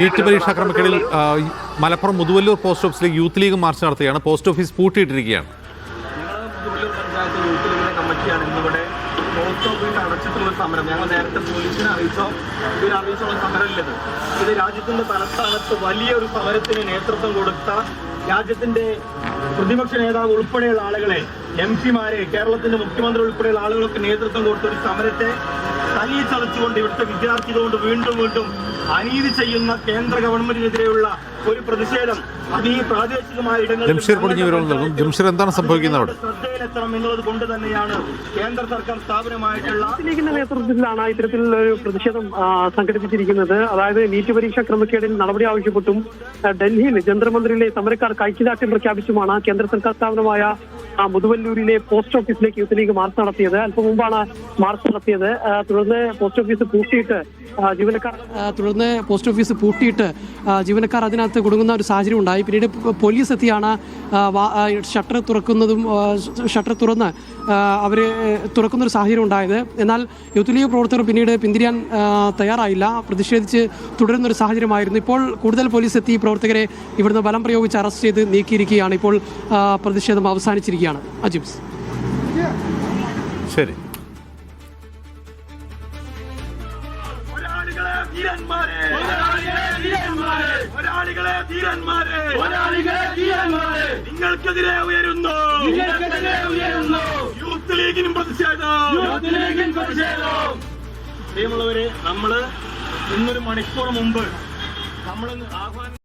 NEET പരീക്ഷാ ക്രമക്കേടിൽ Malappuram Muthuvallur post ഓഫീസിലേക്ക് യൂത്ത് ലീഗ് മാർച്ച് നടത്തുകയാണ്. പോസ്റ്റ് ഓഫീസ് പൂട്ടിയിട്ടിരിക്കുകയാണ്. മുതുവല്ലൂർ പഞ്ചായത്ത് യൂത്ത് ലീഗിന്റെ കമ്മിറ്റിയാണ് ഇന്നിവിടെ പോസ്റ്റ് ഓഫീസ് അടച്ചിട്ടുള്ള സമരം. ഞങ്ങൾ നേരത്തെ പോലീസിനെ അറിയിച്ചുള്ള സമരമില്ലത്. ഇത് രാജ്യത്തിന്റെ തലസ്ഥാനത്ത് വലിയൊരു സമരത്തിന് നേതൃത്വം കൊടുത്ത രാജ്യത്തിന്റെ പ്രതിപക്ഷ നേതാവ് ഉൾപ്പെടെയുള്ള ആളുകളെ, എംപിമാരെ, കേരളത്തിന്റെ മുഖ്യമന്ത്രി ഉൾപ്പെടെയുള്ള ആളുകൾക്ക് നേതൃത്വം കൊടുത്ത ഒരു സമരത്തെ തല്ലിച്ചതച്ചുകൊണ്ട് ഇവിടുത്തെ വിദ്യാർത്ഥികളോട് വീണ്ടും വീണ്ടും അനീതി ചെയ്യുന്ന കേന്ദ്ര ഗവൺമെന്റിനെതിരെയുള്ള ഒരു പ്രതിഷേധം അത് ഈ പ്രാദേശികമായ ഇടങ്ങളിൽ എന്താണ് സംഭവിക്കുന്നത് ശ്രദ്ധയിലെത്തണം എന്നുള്ളത് കൊണ്ട് തന്നെയാണ് കേന്ദ്ര സർക്കാർ സ്ഥാപനമായിട്ടുള്ള ലീഗിന്റെ നേതൃത്വത്തിലാണ് ഇത്തരത്തിലുള്ള ഒരു പ്രതിഷേധം സംഘടിപ്പിച്ചിരിക്കുന്നത്. അതായത് നീറ്റ് പരീക്ഷാ ക്രമക്കേടിൽ നടപടി ആവശ്യപ്പെട്ടും ഡൽഹിയിൽ ജന്തർമന്ദിറിലെ സമരക്കാർക്ക് ഐക്യദാർഢ്യം പ്രഖ്യാപിച്ചുമാണ് കേന്ദ്ര സർക്കാർ സ്ഥാപനമായ മുതുവല്ലൂരിലെ പോസ്റ്റ് ഓഫീസിലേക്ക് യൂത്ത് ലീഗ് മാർച്ച് നടത്തിയത്. അല്പം മുമ്പാണ് മാർച്ച് നടത്തിയത്. തുടർന്ന് പോസ്റ്റ് ഓഫീസ് പൂട്ടിയിട്ട് ജീവനക്കാർ അതിനകത്ത് കുടുങ്ങുന്ന ഒരു സാഹചര്യം ഉണ്ടായി. പിന്നീട് പോലീസ് എത്തിയാണ് ഷട്ടർ തുറന്ന് അവർ തുറക്കുന്നൊരു സാഹചര്യം ഉണ്ടായത്. എന്നാൽ യൂത്ത് ലീഗ് പ്രവർത്തകർ പിന്നീട് പിന്തിരിയാൻ തയ്യാറായില്ല, പ്രതിഷേധിച്ച് തുടരുന്നൊരു സാഹചര്യമായിരുന്നു. ഇപ്പോൾ കൂടുതൽ പോലീസ് എത്തി പ്രവർത്തകരെ ഇവിടുന്ന് ബലം പ്രയോഗിച്ച് അറസ്റ്റ് ചെയ്ത് നീക്കിയിരിക്കുകയാണ്. ഇപ്പോൾ പ്രതിഷേധം അവസാനിച്ചിരിക്കുകയാണ്. അജിംസ്, ശരി. നിങ്ങൾക്കെതിരെ ഉയരുന്നു യൂത്ത് ലീഗിനും പ്രതിഷേധം. പ്രിയമുള്ളവരെ, നമ്മള് ഇന്നൊരു മണിക്കൂർ മുമ്പ് നമ്മൾ ആഹ്വാനം